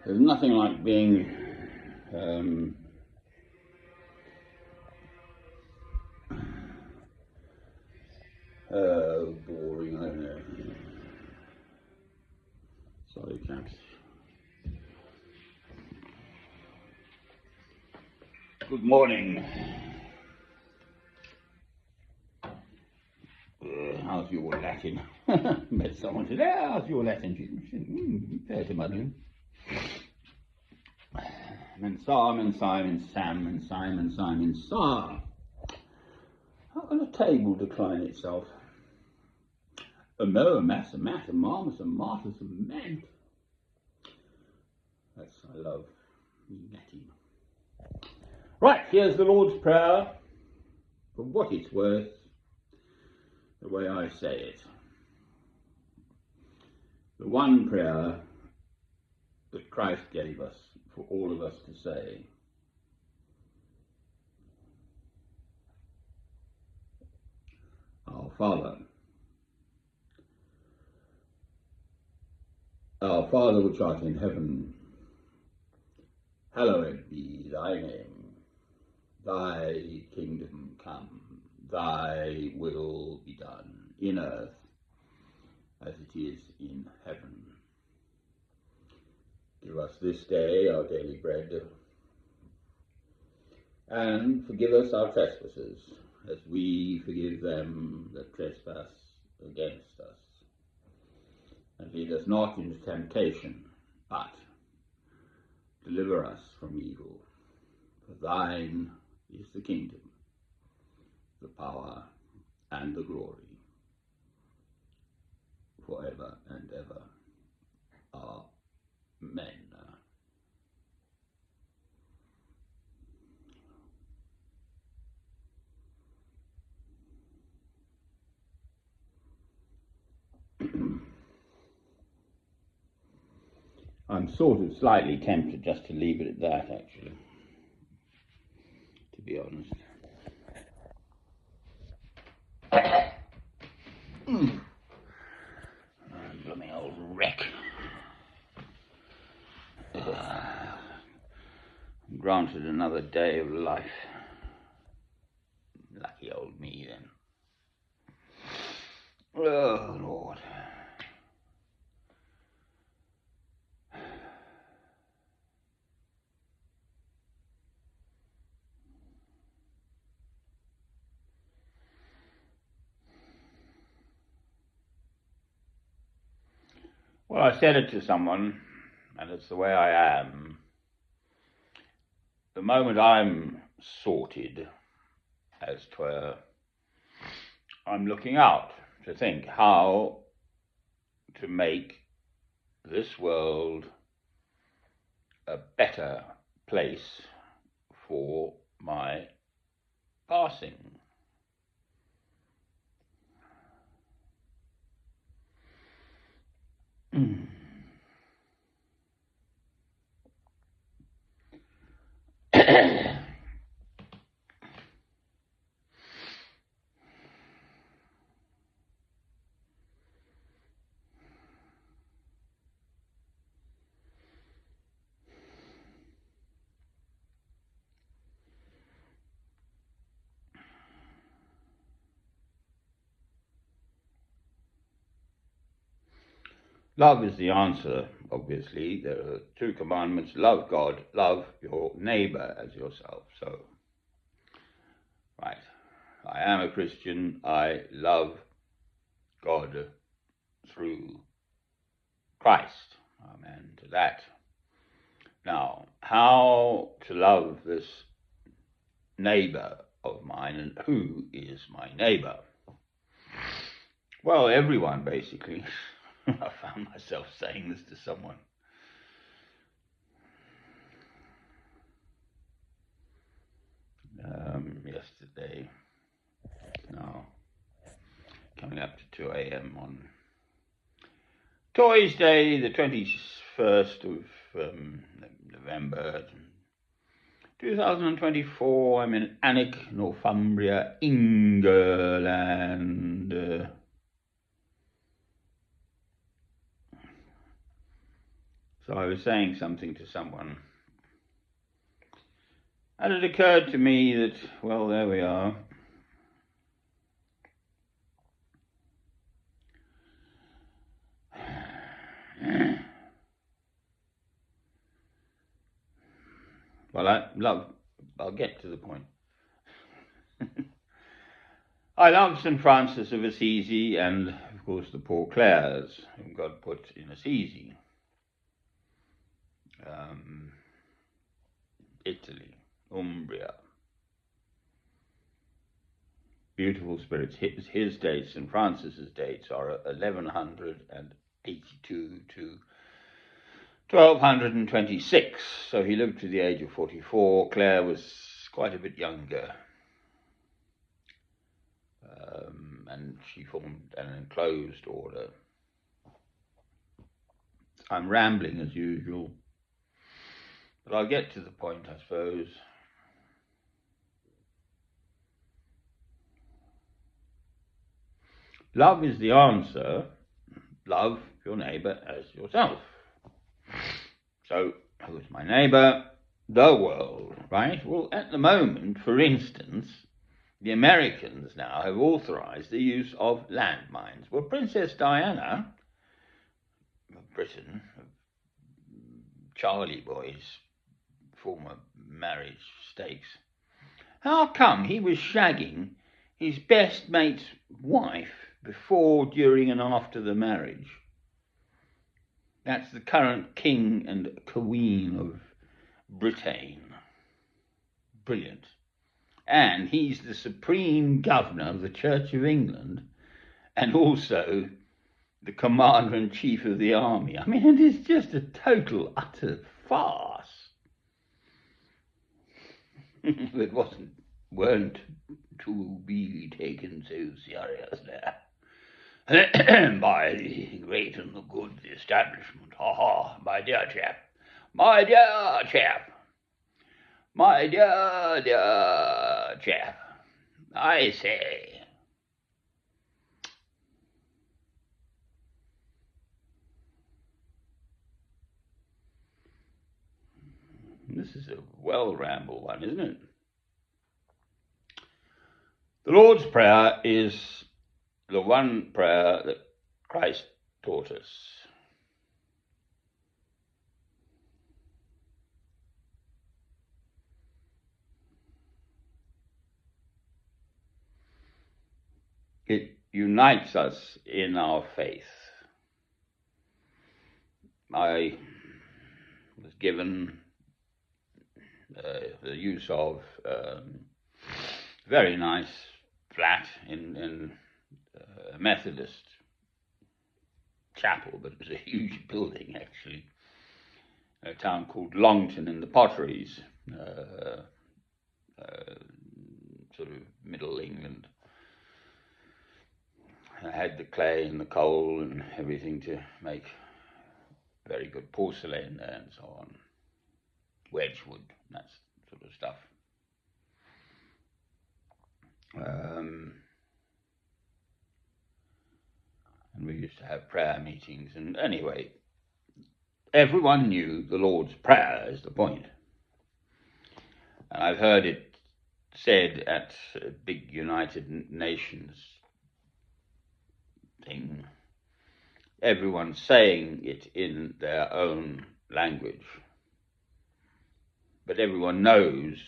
There's nothing like being boring, I don't know. Sorry, chaps. Good morning. How's your Latin? Met someone today. How's your Latin? Fair to Madeline. Simon, Simon, Sar. How can a table decline itself? A mass, a marmus, a martyrs, a man. That's, I love Latin. Right, here's the Lord's Prayer. For what it's worth, the way I say it. The one prayer that Christ gave us for all of us to say. Our Father which art in heaven, hallowed be thy name. Thy kingdom come, thy will be done in earth as it is in heaven. Give us this day our daily bread, and forgive us our trespasses, as we forgive them that trespass against us. And lead us not into temptation, but deliver us from evil. For thine is the kingdom, the power, and the glory, forever and ever. Amen. I'm sort of slightly tempted just to leave it at that, actually, to be honest. Blooming old wreck. Granted another day of life. Lucky old me, then. Oh, Lord. Well, I said it to someone, and it's the way I am. The moment I'm sorted, as 'twere, I'm looking out to think how to make this world a better place for my passing. Love is the answer, obviously. There are two commandments: love God, love your neighbor as yourself. So, right, I am a Christian. I love God through Christ. Amen to that. Now, how to love this neighbor of mine, and who is my neighbor? Well, everyone, basically. I found myself saying this to someone. Yesterday. Now, coming up to 2 a.m. on Toys Day, the 21st of November 2024, I'm in Alnwick, Northumbria, England. So I was saying something to someone, and it occurred to me that, well, there we are. Well, I'll get to the point. I love St. Francis of Assisi and, of course, the Poor Clares, whom God put in Assisi, Italy, Umbria. Beautiful spirits. His dates, St. Francis's dates, are 1182 to 1226. So he lived to the age of 44. Clare was quite a bit younger. And she formed an enclosed order. I'm rambling as usual, but I'll get to the point, I suppose. Love is the answer. Love your neighbour as yourself. So, who's my neighbour? The world, right? Well, at the moment, for instance, the Americans now have authorised the use of landmines. Well, Princess Diana of Britain, Charlie Boy's former marriage stakes, how come he was shagging his best mate's wife before, during and after the marriage? That's the current king and queen of Britain. Brilliant. And he's the supreme governor of the Church of England and also the commander-in-chief of the army. I mean, it is just a total, utter farce. It weren't to be taken so seriously by the great and the good establishment. Ha ha, my dear chap. My dear chap. My dear chap. I say. This is a well-rambled one, isn't it? The Lord's Prayer is the one prayer that Christ taught us. It unites us in our faith. I was given the use of a very nice flat in a Methodist chapel, but it was a huge building actually, a town called Longton in the Potteries, sort of middle England. I had the clay and the coal and everything to make very good porcelain there and so on. Wedgwood, that sort of stuff. And we used to have prayer meetings. And anyway, everyone knew the Lord's Prayer is the point. And I've heard it said at a big United Nations thing, everyone saying it in their own language. But everyone knows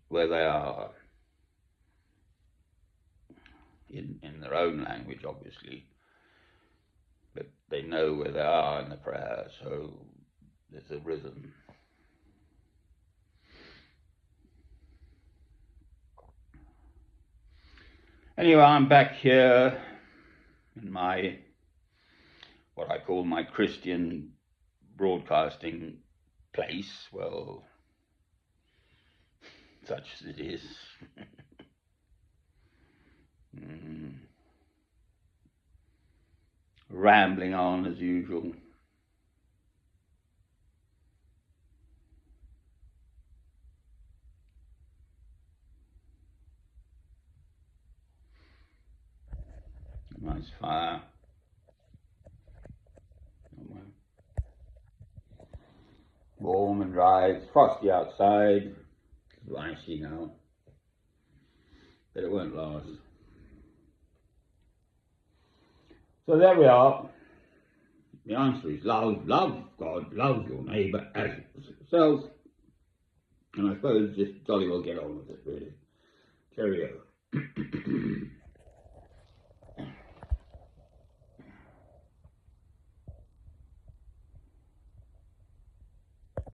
where they are in their own language, obviously. But they know where they are in the prayer, so there's a rhythm. Anyway, I'm back here in my, what I call my Christian broadcasting place. Well, such as it is. Rambling on as usual. Nice fire. Warm and dry. It's frosty outside. It's icy now. But it won't last. So there we are. The answer is love. Love God. Love your neighbour as yourself. And I suppose just jolly well get on with it, really. Cheerio.